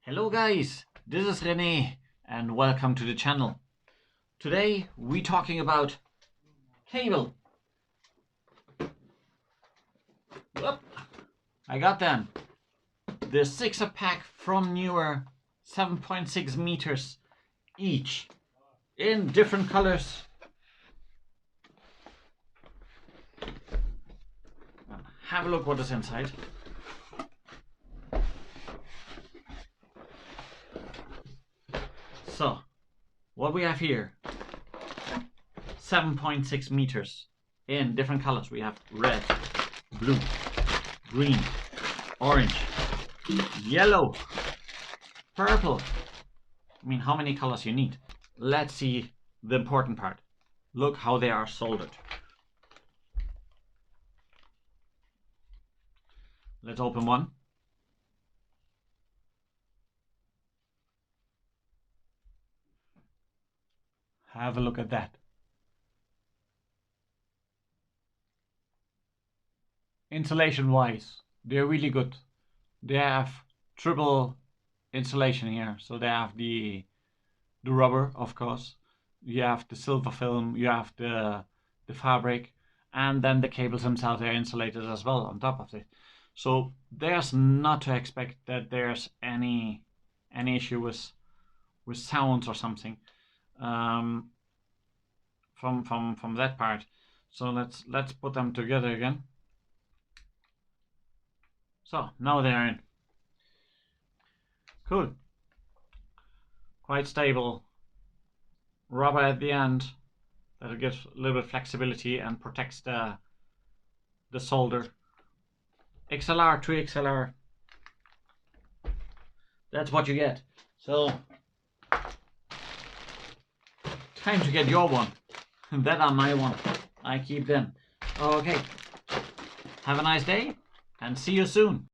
Hello guys, this is Rene and welcome to the channel. Today we're talking about cable. Whoop. I got them. The 6-pack from Neewer, 7.6 meters each in different colors. Have a look what is inside. So, what we have here, 7.6 meters in different colors. We have red, blue, green, orange, yellow, purple. I mean, how many colors you need? Let's see the important part. Look how they are soldered. Let's open one. Have a look at that. Insulation wise, they're really good. They have triple insulation here. So they have the rubber, of course. You have the silver film, you have the fabric, and then the cables themselves are insulated as well on top of it. So there's not to expect that there's any issue with sounds or something from that part. So let's put them together again. So now they're in. Cool. Quite stable. Rubber at the end that gives a little bit flexibility and protects the solder. XLR, 3 XLR. That's what you get. So time to get your one. That are my one. I keep them. Okay. Have a nice day and see you soon.